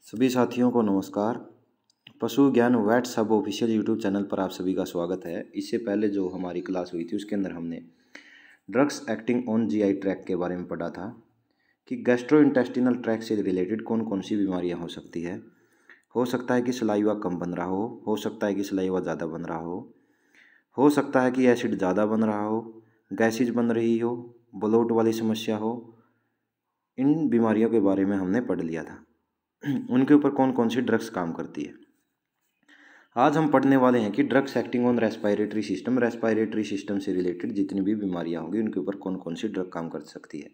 सभी साथियों को नमस्कार। पशु ज्ञान वेट सब ऑफिशियल यूट्यूब चैनल पर आप सभी का स्वागत है। इससे पहले जो हमारी क्लास हुई थी उसके अंदर हमने drugs acting on GI tract के बारे में पढ़ा था कि गैस्ट्रोइंटेस्टिनल ट्रैक से रिलेटेड कौन कौन सी बीमारियां हो सकती है। हो सकता है कि सलाइवा कम बन रहा हो सकता है कि सलाइवा ज़्यादा बन रहा हो सकता है कि एसिड ज़्यादा बन रहा हो, गैसेज बन रही हो, ब्लोट वाली समस्या हो। इन बीमारियों के बारे में हमने पढ़ लिया था, उनके ऊपर कौन कौन सी ड्रग्स काम करती है। आज हम पढ़ने वाले हैं कि drugs acting on respiratory system से रिलेटेड जितनी भी बीमारियां होंगी उनके ऊपर कौन कौन सी ड्रग काम कर सकती है।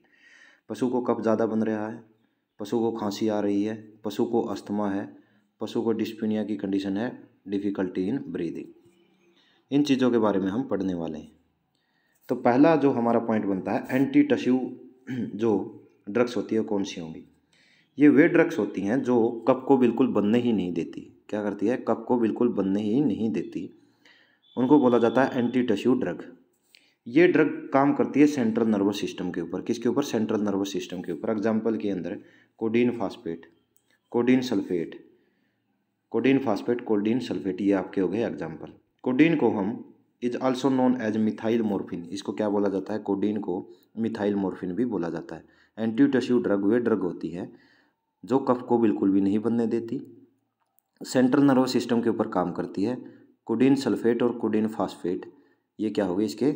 पशु को कफ ज़्यादा बन रहा है, पशु को खांसी आ रही है, पशु को अस्थमा है, पशु को डिस्पीनिया की कंडीशन है, डिफ़िकल्टी इन ब्रीदिंग। इन चीज़ों के बारे में हम पढ़ने वाले हैं। तो पहला जो हमारा पॉइंट बनता है, एंटी टश्यू जो ड्रग्स होती है कौन सी होंगी। ये वे ड्रग्स होती हैं जो कफ को बिल्कुल बनने ही नहीं देती। क्या करती है? कफ को बिल्कुल बनने ही नहीं देती। उनको बोला जाता है एंटी टश्यू ड्रग। ये ड्रग काम करती है सेंट्रल नर्वस सिस्टम के ऊपर। किसके ऊपर? सेंट्रल नर्वस सिस्टम के ऊपर। एग्जाम्पल के अंदर codeine phosphate, codeine sulphate, codeine sulphate, ये आपके हो गए एग्जाम्पल। कोडीन को हम is also known as methyl morphine, इसको क्या बोला जाता है? कोडीन को मिथाइल मोर्फिन भी बोला जाता है। एंटी टश्यू ड्रग वे ड्रग होती है जो कफ को बिल्कुल भी नहीं बनने देती, सेंट्रल नर्वस सिस्टम के ऊपर काम करती है। कोडीन सल्फेट और कोडीन फास्फेट ये क्या होंगे? इसके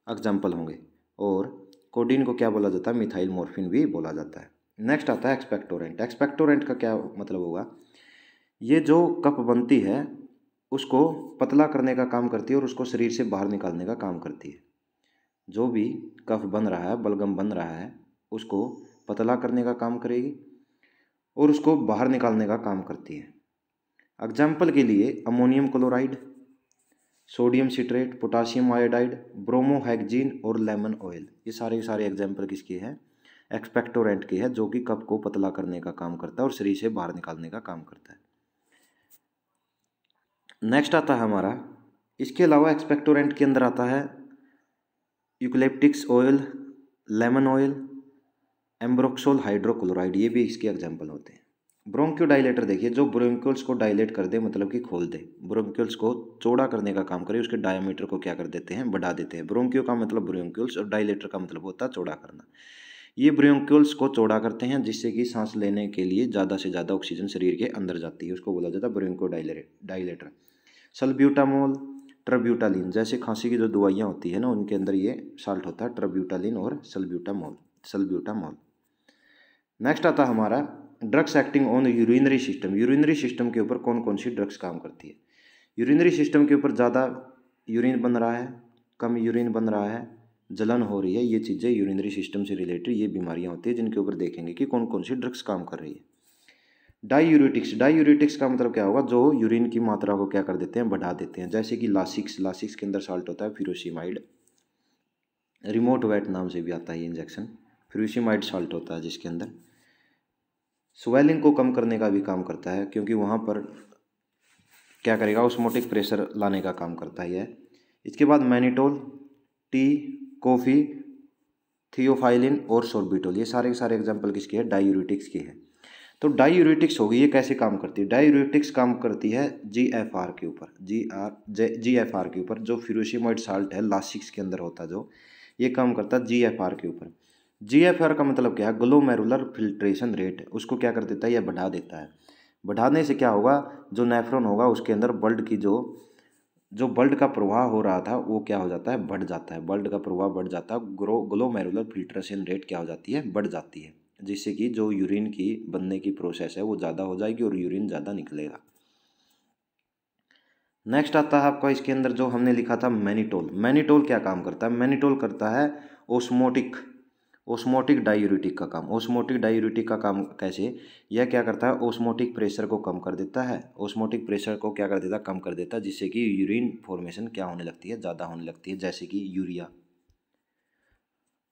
एग्जाम्पल होंगे। और कोडीन को क्या बोला जाता है? मिथाइल मोर्फिन भी बोला जाता है। नेक्स्ट आता है एक्सपेक्टोरेंट। एक्सपेक्टोरेंट का क्या मतलब होगा? ये जो कफ बनती है उसको पतला करने का काम करती है और उसको शरीर से बाहर निकालने का काम करती है। जो भी कफ बन रहा है, बलगम बन रहा है, उसको पतला करने का काम करेगी और उसको बाहर निकालने का काम करती है। एग्जाम्पल के लिए ammonium chloride, sodium citrate, potassium iodide, bromhexine और लेमन ऑयल, ये सारे एग्जाम्पल किसके हैं? एक्सपेक्टोरेंट के हैं, जो कि कफ को पतला करने का काम करता है और शरीर से बाहर निकालने का काम करता है। नेक्स्ट आता है हमारा, इसके अलावा एक्सपेक्टोरेंट के अंदर आता है eucalyptus oil, lemon oil, ambroxol hydrochloride, ये भी इसके एग्जाम्पल होते हैं। ब्रोंक्योडाइलेटर देखिए, जो ब्रोंक्यूल्स को डायलेट कर दे, मतलब कि खोल दे, ब्रोंक्यूल्स को चौड़ा करने का काम करे, उसके डायमीटर को क्या कर देते हैं? बढ़ा देते हैं। ब्रोंक्यो का मतलब ब्रोंक्यूल्स और डायलेटर का मतलब होता है चौड़ा करना। ये ब्रोंक्यूल्स को चौड़ा करते हैं जिससे कि सांस लेने के लिए ज़्यादा से ज़्यादा ऑक्सीजन शरीर के अंदर जाती है, उसको बोला जाता है ब्रोंक्योडाइलेटर। सल्ब्यूटामोल, ट्रब्यूटालिन, जैसे खांसी की जो दवाइयाँ होती है ना, उनके अंदर ये साल्ट होता है, ट्रब्यूटालिन और सल्ब्यूटामोल। नेक्स्ट आता है हमारा drugs acting on urinary system. Urinary system के ऊपर कौन कौन सी ड्रग्स काम करती है। यूरिनरी सिस्टम के ऊपर ज़्यादा यूरिन बन रहा है, कम यूरिन बन रहा है, जलन हो रही है, ये चीज़ें यूरिनरी सिस्टम से रिलेटेड ये बीमारियां होती है जिनके ऊपर देखेंगे कि कौन कौन सी ड्रग्स काम कर रही है। डाईयूरेटिक्स का मतलब क्या होगा? जो यूरिन की मात्रा को क्या कर देते हैं? बढ़ा देते हैं। जैसे कि लासिक्स के अंदर साल्ट होता है फ्यूरोसिमाइड, रिमोट वेट नाम से भी आता है ये इंजेक्शन, फ्यूरोसिमाइड साल्ट होता है जिसके अंदर स्वेलिंग को कम करने का भी काम करता है, क्योंकि वहाँ पर क्या करेगा? ऑस्मोटिक प्रेशर लाने का काम करता है यह। इसके बाद मैनिटोल, टी, कॉफ़ी, थियोफाइलिन और सोर्बिटोल, ये सारे एग्जाम्पल किसके हैं? डाईयूरेटिक्स के हैं। तो डाईयूरेटिक्स होगी, ये कैसे काम करती है? डाईयूरेटिक्स काम करती है जीएफआर के ऊपर, जीएफआर के ऊपर, जो फ्यूरोसिमाइड साल्ट है लासिक्स के अंदर होता है, जो ये काम करता है जीएफआर के ऊपर। जीएफआर का मतलब क्या है? ग्लोमेरुलर फिल्ट्रेशन रेट, उसको क्या कर देता है? यह बढ़ा देता है। बढ़ाने से क्या होगा? जो नेफ्रॉन होगा उसके अंदर ब्लड की जो ब्लड का प्रवाह हो रहा था वो क्या हो जाता है? बढ़ जाता है। ब्लड का प्रवाह बढ़ जाता है, ग्लोमेरुलर फिल्ट्रेशन रेट क्या हो जाती है? बढ़ जाती है, जिससे कि जो यूरिन की बनने की प्रोसेस है वो ज़्यादा हो जाएगी और यूरिन ज़्यादा निकलेगा। नेक्स्ट आता है आपका इसके अंदर जो हमने लिखा था मैनिटोल। मैनिटोल क्या काम करता है? मैनिटोल करता है ओस्मोटिक डायूरेटिक का काम। ओस्मोटिक डायूरेटिक का काम कैसे? यह क्या करता है? ओस्मोटिक प्रेशर को कम कर देता है। ओस्मोटिक प्रेशर को क्या कर देता है? कम कर देता है, जिससे कि यूरिन फॉर्मेशन क्या होने लगती है? ज़्यादा होने लगती है। जैसे कि यूरिया,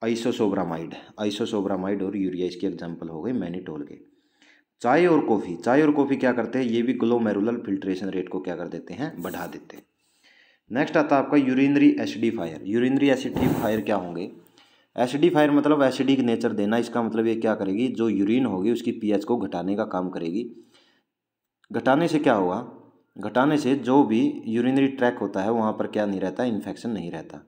आइसोसोब्रामाइड और यूरिया इसके एग्जाम्पल हो गए मैनिटोल के। चाय और कॉफ़ी क्या करते हैं? ये भी ग्लोमेरुलर फिल्ट्रेशन रेट को क्या कर देते हैं? बढ़ा देते हैं। नेक्स्ट आता है आपका यूरिनरी एसिडिफायर। यूरिनरी एसिडिफायर क्या होंगे? एसिडिफायर मतलब एसिडिक नेचर देना। इसका मतलब ये क्या करेगी? जो यूरिन होगी उसकी पीएच को घटाने का काम करेगी। घटाने से क्या होगा, घटाने से जो भी यूरिनरी ट्रैक होता है वहाँ पर क्या नहीं रहता, इन्फेक्शन नहीं रहता।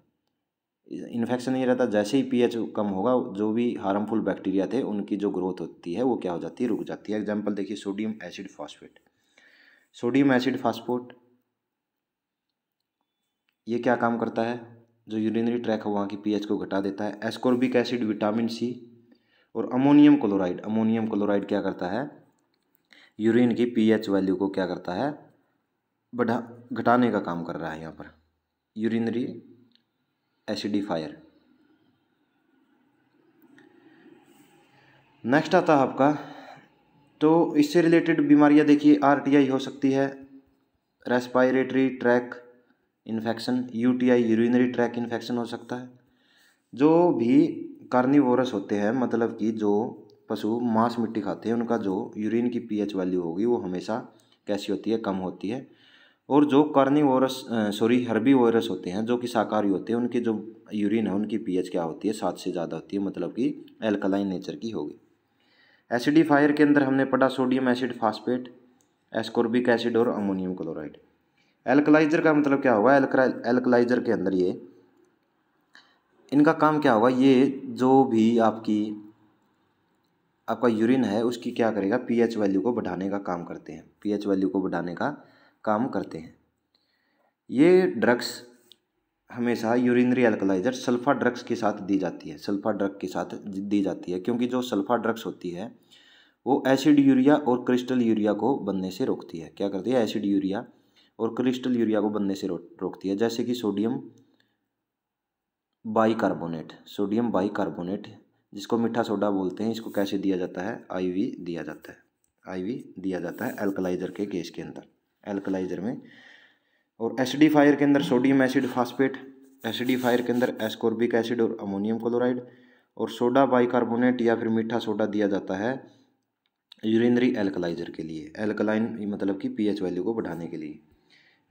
इन्फेक्शन नहीं रहता, जैसे ही पीएच कम होगा जो भी हार्मफुल बैक्टीरिया थे उनकी जो ग्रोथ होती है वो क्या हो जाती है, रुक जाती है। एग्जांपल देखिए sodium acid phosphate. Sodium acid phosphate ये क्या काम करता है, जो यूरिनरी ट्रैक है वहाँ की पीएच को घटा देता है। एस्कॉर्बिक एसिड, विटामिन सी और अमोनियम क्लोराइड। अमोनियम क्लोराइड क्या करता है, यूरिन की पीएच वैल्यू को क्या करता है, बढ़ा घटाने का काम कर रहा है यहाँ पर, यूरिनरी एसिडिफायर। नेक्स्ट आता है आपका, तो इससे रिलेटेड बीमारियां देखिए, आरटीआई हो सकती है, respiratory track infection, UTI urinary track infection हो सकता है। जो भी कार्निवोरस होते हैं, मतलब कि जो पशु मांस मिट्टी खाते हैं, उनका जो यूरिन की पीएच वैल्यू होगी वो हमेशा कैसी होती है, कम होती है। और जो कार्निवोरस हर्बीवोरस होते हैं, जो कि शाकाहारी होते हैं, उनकी जो यूरिन है उनकी पीएच क्या होती है, 7 से ज़्यादा होती है, मतलब कि एल्कलाइन नेचर की होगी। एसिडिफायर के अंदर हमने पढ़ा sodium acid phosphate, ascorbic acid और अमोनियम क्लोराइड। एल्कलाइजर का मतलब क्या होगा, एल्कलाइजर के अंदर ये इनका काम क्या होगा, ये जो भी आपका यूरिन है उसकी क्या करेगा, पीएच वैल्यू को बढ़ाने का काम करते हैं, पीएच वैल्यू को बढ़ाने का काम करते हैं। ये ड्रग्स हमेशा यूरिनरी एल्कलाइजर सल्फा ड्रग्स के साथ दी जाती है, सल्फा ड्रग के साथ दी जाती है, क्योंकि जो सल्फा ड्रग्स होती है वो एसिड यूरिया और क्रिस्टल यूरिया को बनने से रोकती है। क्या करती है, एसिड यूरिया और क्रिस्टल यूरिया को बनने से रोकती है। जैसे कि सोडियम बाइकार्बोनेट, सोडियम बाइकार्बोनेट जिसको मीठा सोडा बोलते हैं, इसको कैसे दिया जाता है, आईवी दिया जाता है, आईवी दिया जाता है एल्कलाइजर के केस के अंदर, एल्कलाइजर में। और एसिडिफायर के अंदर सोडियम एसिड फास्फेट, एसिडिफायर के अंदर एस्कॉर्बिक एसिड और अमोनियम क्लोराइड, और सोडा बाइकार्बोनेट या फिर मीठा सोडा दिया जाता है यूरिनरी एल्कलाइजर के लिए, एल्कलाइन मतलब कि पीएच वैल्यू को बढ़ाने के लिए।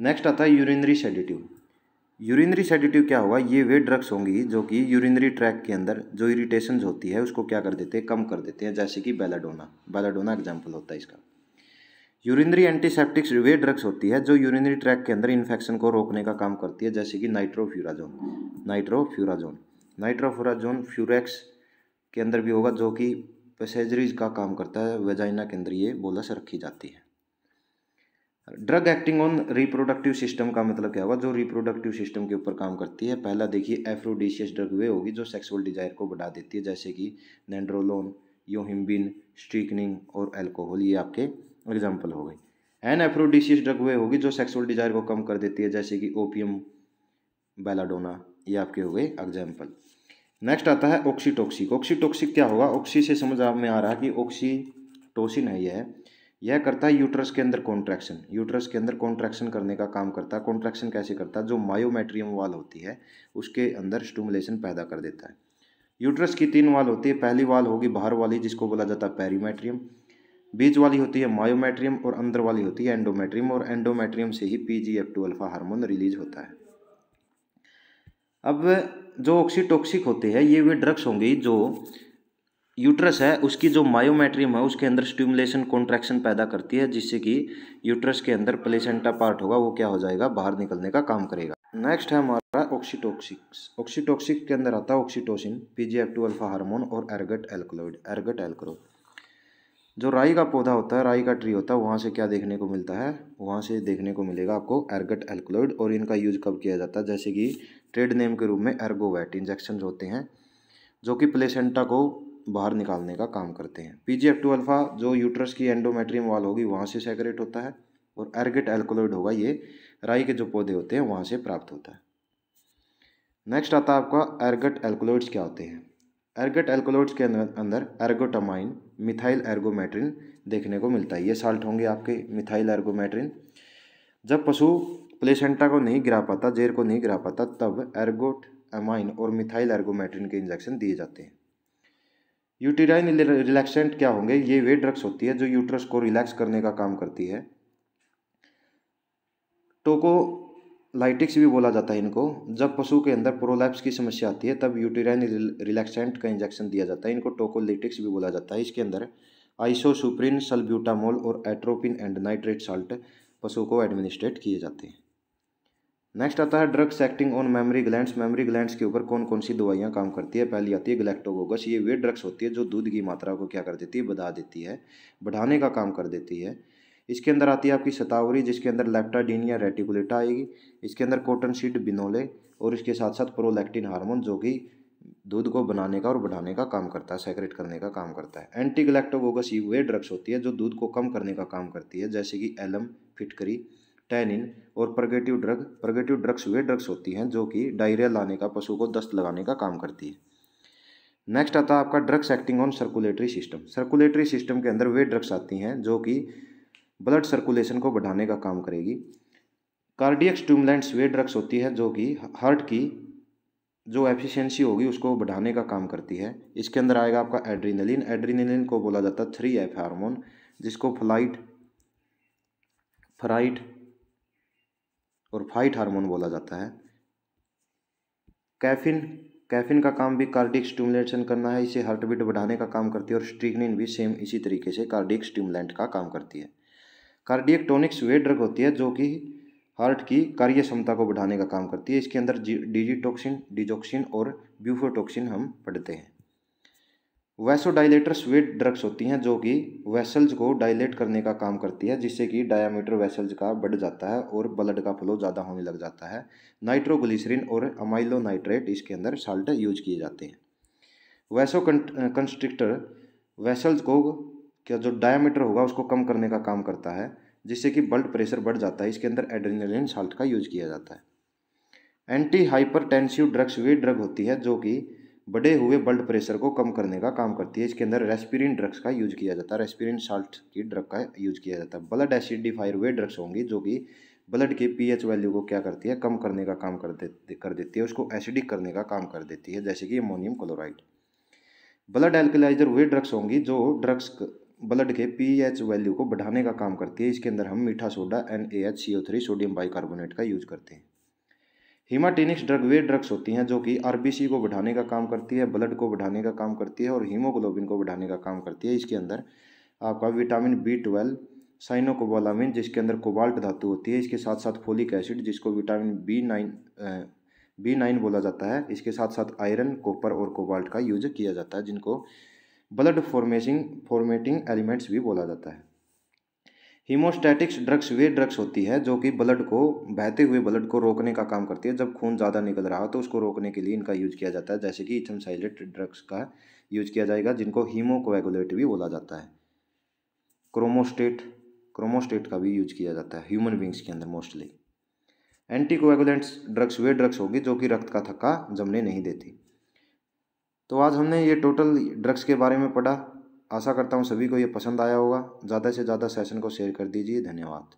नेक्स्ट आता है यूरिनरी सेडेटिव। यूरिनरी सेडेटिव क्या होगा, ये वे ड्रग्स होंगी जो कि यूरिनरी ट्रैक के अंदर जो इरिटेशन होती है उसको क्या कर देते हैं, कम कर देते हैं। जैसे कि बेलाडोना, बेलाडोना एग्जाम्पल होता है इसका। यूरिनरी एंटीसेप्टिक्स वे ड्रग्स होती है जो यूरिनरी ट्रैक के अंदर इन्फेक्शन को रोकने का काम करती है, जैसे कि नाइट्रोफ्यूराजोन, नाइट्रोफ्यूराजोन, नाइट्रोफ्यूराजोन फ्यूरेक्स के अंदर भी होगा, जो कि पैसेजरीज का काम करता है, वेजाइना के अंदर ये बोलस रखी जाती है। Drug acting on reproductive system का मतलब क्या होगा, जो रिप्रोडक्टिव सिस्टम के ऊपर काम करती है। पहला देखिए एफ्रोडिशियस ड्रग वे होगी जो सेक्सुअल डिजायर को बढ़ा देती है, जैसे कि नेंड्रोलोन, योहिम्बिन, स्ट्रीकनिंग और अल्कोहल, ये आपके एग्जाम्पल हो गए। एन एफ्रोडिशियस ड्रग वे होगी जो सेक्सुअल डिजायर को कम कर देती है, जैसे कि ओपियम, बेलाडोना, ये आपके हो गए एग्जाम्पल। नेक्स्ट आता है ऑक्सीटॉक्सिक। ऑक्सीटॉक्सिक क्या होगा, ऑक्सी से समझ में आ रहा है कि ऑक्सीटोसिन है, यह करता है यूट्रस के अंदर कॉन्ट्रैक्शन, यूट्रस के अंदर कॉन्ट्रैक्शन करने का काम करता है। कॉन्ट्रैक्शन कैसे करता है, जो मायोमेट्रियम वाल होती है उसके अंदर स्टिमुलेशन पैदा कर देता है। यूट्रस की 3 वाल होती है, पहली वाल होगी बाहर वाली जिसको बोला जाता है पेरीमेट्रियम, बीच वाली होती है मायोमेट्रियम और अंदर वाली होती है एंडोमेट्रियम, और एंडोमेट्रियम से ही PGF2 अल्फा हार्मोन रिलीज होता है। अब जो ऑक्सीटॉक्सिक होते हैं ये वे ड्रग्स होंगी जो यूट्रस है उसकी जो मायोमेट्रियम है उसके अंदर स्टिमुलेशन कॉन्ट्रैक्शन पैदा करती है, जिससे कि यूट्रस के अंदर प्लेसेंटा पार्ट होगा वो क्या हो जाएगा, बाहर निकलने का काम करेगा। नेक्स्ट है हमारा ऑक्सीटॉक्सिक्स। ऑक्सीटॉक्सिक के अंदर आता है ऑक्सीटोसिन, PGF2 अल्फा हार्मोन और एर्गट एल्कलॉइड, एर्गट एल्कलॉइड। जो राई का पौधा होता है, राई का ट्री होता है, वहाँ से क्या देखने को मिलता है, वहाँ से देखने को मिलेगा आपको एर्गट एल्कलॉइड। और इनका यूज कब किया जाता है, जैसे कि ट्रेड नेम के रूप में एर्गोवेट इंजेक्शन होते हैं जो कि प्लेसेंटा को बाहर निकालने का काम करते हैं। PGF2 अल्फा जो यूट्रस की एंडोमेट्रियम वाल होगी वहाँ से सेक्रेट होता है, और एर्गट एल्कलॉइड होगा ये राई के जो पौधे होते हैं वहाँ से प्राप्त होता है। नेक्स्ट आता है आपका एर्गट एल्कलॉइड्स क्या होते हैं। एर्गट एल्कलॉइड्स के अंदर एर्गोटामाइन, मिथाइल एर्गोमेट्रिन देखने को मिलता है, ये साल्ट होंगे आपके मिथाइल एर्गोमेट्रिन। जब पशु प्लेसेंटा को नहीं गिरा पाता, जेर को नहीं गिरा पाता, तब एर्गोटामाइन और मिथाइल एर्गोमेट्रिन के इंजेक्शन दिए जाते हैं। यूटेराइन रिलैक्सेंट क्या होंगे, ये वे ड्रग्स होती है जो यूट्रस को रिलैक्स करने का काम करती है। टोकोलाइटिक्स भी बोला जाता है इनको। जब पशु के अंदर प्रोलैप्स की समस्या आती है तब यूटेराइन रिलैक्सेंट का इंजेक्शन दिया जाता है, इनको टोकोलाइटिक्स भी बोला जाता है। इसके अंदर आइसोसुप्रिन, सल्ब्यूटामोल और एट्रोपिन एंड नाइट्रेट साल्ट पशु को एडमिनिस्ट्रेट किए जाते हैं। नेक्स्ट आता है drugs acting on mammary glands. Mammary glands के ऊपर कौन कौन सी दवाइयाँ काम करती है। पहली आती है गैलेक्टोगोकस। ये वे ड्रग्स होती है जो दूध की मात्रा को क्या कर देती है, बढ़ा देती है, बढ़ाने का काम कर देती है। इसके अंदर आती है आपकी शतावरी, जिसके अंदर लेप्टाडीन या रेटिकुलेटा आएगी। इसके अंदर कॉटन सीड बिनोले और इसके साथ साथ प्रोलैक्टिन हार्मोन जो कि दूध को बनाने का और बढ़ाने का काम करता है, सेक्रेट करने का काम करता है। एंटी गैलेक्टोगोकस ये वे ड्रग्स होती है जो दूध को कम करने का काम करती है, जैसे कि एलम, फिटकरी, टैनिन और परगेटिव ड्रग। परगेटिव ड्रग्स वे ड्रग्स होती हैं जो कि डायरिया लाने का, पशु को दस्त लगाने का काम करती है। नेक्स्ट आता है आपका drugs acting on circulatory system. Circulatory system के अंदर वे ड्रग्स आती हैं जो कि ब्लड सर्कुलेशन को बढ़ाने का काम करेगी। कार्डियक स्टिमुलेंट्स वे ड्रग्स होती है जो कि हार्ट की जो एफिशिएंसी होगी उसको बढ़ाने का काम करती है। इसके अंदर आएगा आपका एड्रीनलिन। एड्रीनलिन को बोला जाता है 3F हार्मोन, जिसको फ्राइट और फाइट हार्मोन बोला जाता है। कैफिन का काम भी कार्डियक स्टिमुलेशन करना है, इसे हार्ट बीट बढ़ाने का काम करती है। और स्ट्रिक्निन भी सेम इसी तरीके से कार्डियक स्टिमुलेंट का काम करती है। कार्डियक टॉनिक्स वे ड्रग होती है जो कि हार्ट की कार्य क्षमता को बढ़ाने का काम करती है। इसके अंदर डिजिटॉक्सिन, डिजोक्सिन और ब्यूफोटॉक्सिन हम पढ़ते हैं। वैसोडाइलेटर्स वे ड्रग्स होती हैं जो कि वेसल्स को डायलेट करने का काम करती है, जिससे कि डायामीटर वेसल्स का बढ़ जाता है और ब्लड का फ्लो ज़्यादा होने लग जाता है। नाइट्रोग्लिसरीन और अमाइलो नाइट्रेट इसके अंदर साल्ट यूज किए जाते हैं। वैसो कंस्ट्रिक्टर वेसल्स को क्या जो डायामीटर होगा उसको कम करने का काम करता है, जिससे कि ब्लड प्रेशर बढ़ जाता है। इसके अंदर एड्रेनलिन साल्ट का यूज किया जाता है। एंटी हाइपरटेंसिव ड्रग्स वे ड्रग होती है जो कि बढ़े हुए ब्लड प्रेशर को कम करने का काम करती है। इसके अंदर रेस्पिरिन ड्रग्स का यूज किया जाता है, रेस्पिरिन साल्ट की ड्रग का यूज किया जाता है। ब्लड एसिडिफायर वे ड्रग्स होंगी जो कि ब्लड के पीएच वैल्यू को क्या करती है, कम करने का काम कर देती है, उसको एसिडिक करने का काम कर देती है, जैसे कि अमोनियम क्लोराइड। ब्लड एल्कलाइजर वे ड्रग्स होंगी जो ड्रग्स ब्लड के पीएच वैल्यू को बढ़ाने का काम करती है। इसके अंदर हम मीठा सोडा NaHCO3 सोडियम बाइकार्बोनेट का यूज करते हैं। हीमाटिनिक्स ड्रग वे ड्रग्स होती हैं जो कि आरबीसी को बढ़ाने का काम करती है, ब्लड को बढ़ाने का काम करती है और हीमोग्लोबिन को बढ़ाने का काम करती है। इसके अंदर आपका विटामिन B12, साइनोकोबालामिन जिसके अंदर कोबाल्ट धातु होती है, इसके साथ साथ फोलिक एसिड जिसको विटामिन B9 बोला जाता है, इसके साथ साथ आयरन, कॉपर और कोबाल्ट का यूज किया जाता है, जिनको ब्लड फॉर्मेटिंग एलिमेंट्स भी बोला जाता है। हीमोस्टैटिक्स ड्रग्स वे ड्रग्स होती है जो कि ब्लड को, बहते हुए ब्लड को रोकने का काम करती है। जब खून ज़्यादा निकल रहा हो तो उसको रोकने के लिए इनका यूज किया जाता है, जैसे कि इथेनोसाइलेट ड्रग्स का यूज किया जाएगा, जिनको हीमोकोएगुलेट भी बोला जाता है। क्रोमोस्टेट का भी यूज किया जाता है ह्यूमन बींग्स के अंदर मोस्टली। एंटीकोएगुलेंट्स ड्रग्स वे ड्रग्स होगी जो कि रक्त का थक्का जमने नहीं देती। तो आज हमने ये टोटल ड्रग्स के बारे में पढ़ा। आशा करता हूँ सभी को ये पसंद आया होगा। ज़्यादा से ज़्यादा सेशन को शेयर कर दीजिए। धन्यवाद।